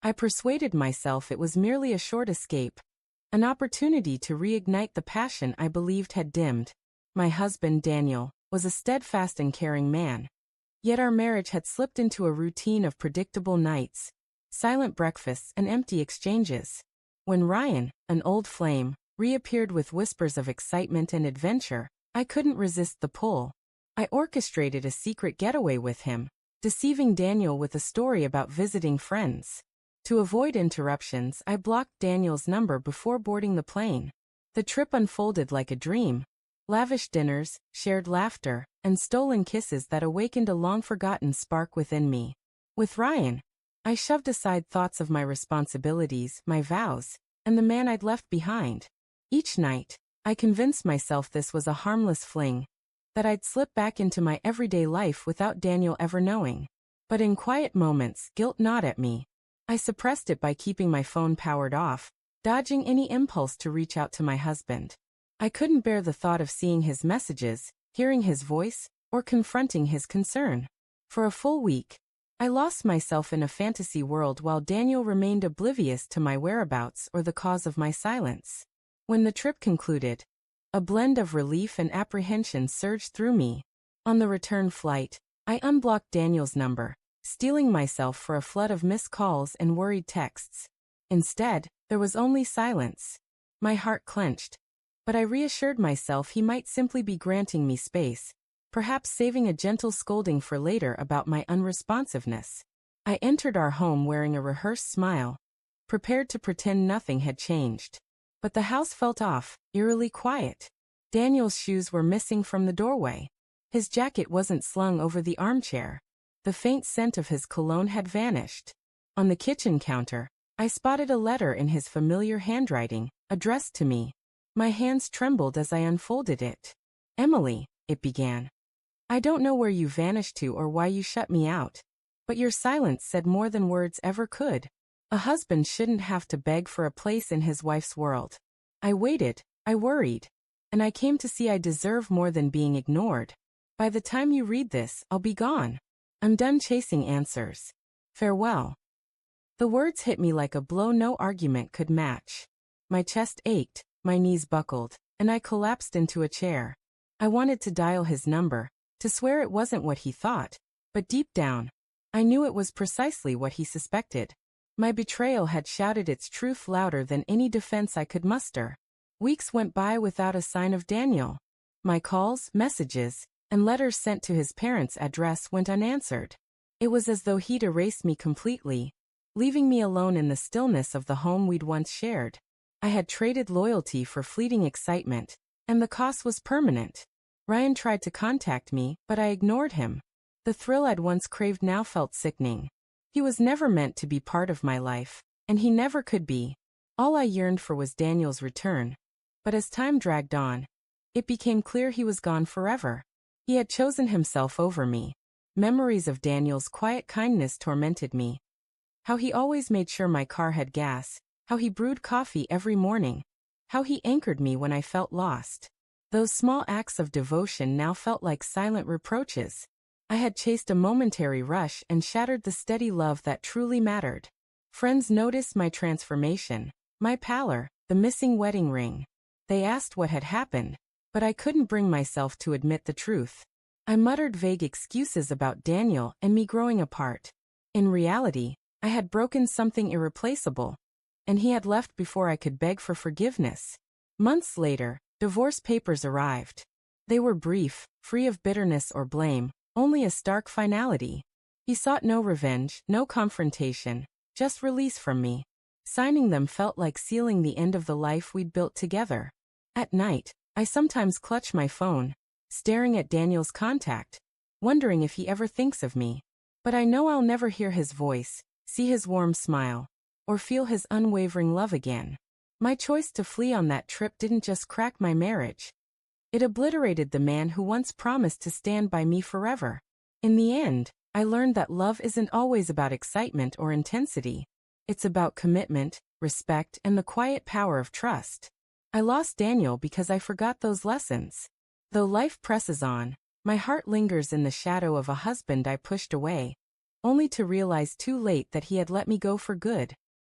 I persuaded myself it was merely a short escape, an opportunity to reignite the passion I believed had dimmed. My husband, Daniel, was a steadfast and caring man. Yet our marriage had slipped into a routine of predictable nights, silent breakfasts, and empty exchanges. When Ryan, an old flame, reappeared with whispers of excitement and adventure, I couldn't resist the pull. I orchestrated a secret getaway with him, deceiving Daniel with a story about visiting friends. To avoid interruptions, I blocked Daniel's number before boarding the plane. The trip unfolded like a dream. Lavish dinners, shared laughter, and stolen kisses that awakened a long-forgotten spark within me. With Ryan, I shoved aside thoughts of my responsibilities, my vows, and the man I'd left behind. Each night, I convinced myself this was a harmless fling, that I'd slip back into my everyday life without Daniel ever knowing. But in quiet moments, guilt gnawed at me. I suppressed it by keeping my phone powered off, dodging any impulse to reach out to my husband. I couldn't bear the thought of seeing his messages, hearing his voice, or confronting his concern. For a full week, I lost myself in a fantasy world while Daniel remained oblivious to my whereabouts or the cause of my silence. When the trip concluded, a blend of relief and apprehension surged through me. On the return flight, I unblocked Daniel's number, steeling myself for a flood of missed calls and worried texts. Instead, there was only silence. My heart clenched, but I reassured myself he might simply be granting me space, perhaps saving a gentle scolding for later about my unresponsiveness. I entered our home wearing a rehearsed smile, prepared to pretend nothing had changed. But the house felt off, eerily quiet. Daniel's shoes were missing from the doorway. His jacket wasn't slung over the armchair. The faint scent of his cologne had vanished. On the kitchen counter, I spotted a letter in his familiar handwriting, addressed to me. My hands trembled as I unfolded it. "Emily," it began. "I don't know where you vanished to or why you shut me out, but your silence said more than words ever could. A husband shouldn't have to beg for a place in his wife's world. I waited, I worried, and I came to see I deserve more than being ignored. By the time you read this, I'll be gone. I'm done chasing answers. Farewell." The words hit me like a blow no argument could match. My chest ached, my knees buckled, and I collapsed into a chair. I wanted to dial his number, to swear it wasn't what he thought, but deep down, I knew it was precisely what he suspected. My betrayal had shouted its truth louder than any defense I could muster. Weeks went by without a sign of Daniel. My calls, messages, and letters sent to his parents' address went unanswered. It was as though he'd erased me completely, leaving me alone in the stillness of the home we'd once shared. I had traded loyalty for fleeting excitement, and the cost was permanent. Ryan tried to contact me, but I ignored him. The thrill I'd once craved now felt sickening. He was never meant to be part of my life, and he never could be. All I yearned for was Daniel's return. But as time dragged on, it became clear he was gone forever. He had chosen himself over me. Memories of Daniel's quiet kindness tormented me. How he always made sure my car had gas, how he brewed coffee every morning, how he anchored me when I felt lost. Those small acts of devotion now felt like silent reproaches. I had chased a momentary rush and shattered the steady love that truly mattered. Friends noticed my transformation, my pallor, the missing wedding ring. They asked what had happened, but I couldn't bring myself to admit the truth. I muttered vague excuses about Daniel and me growing apart. In reality, I had broken something irreplaceable, and he had left before I could beg for forgiveness. Months later, divorce papers arrived. They were brief, free of bitterness or blame, only a stark finality. He sought no revenge, no confrontation, just release from me. Signing them felt like sealing the end of the life we'd built together. At night, I sometimes clutch my phone, staring at Daniel's contact, wondering if he ever thinks of me. But I know I'll never hear his voice, see his warm smile, or feel his unwavering love again. My choice to flee on that trip didn't just crack my marriage. It obliterated the man who once promised to stand by me forever. In the end, I learned that love isn't always about excitement or intensity. It's about commitment, respect, and the quiet power of trust. I lost Daniel because I forgot those lessons. Though life presses on, my heart lingers in the shadow of a husband I pushed away. only to realize too late that he had let me go for good.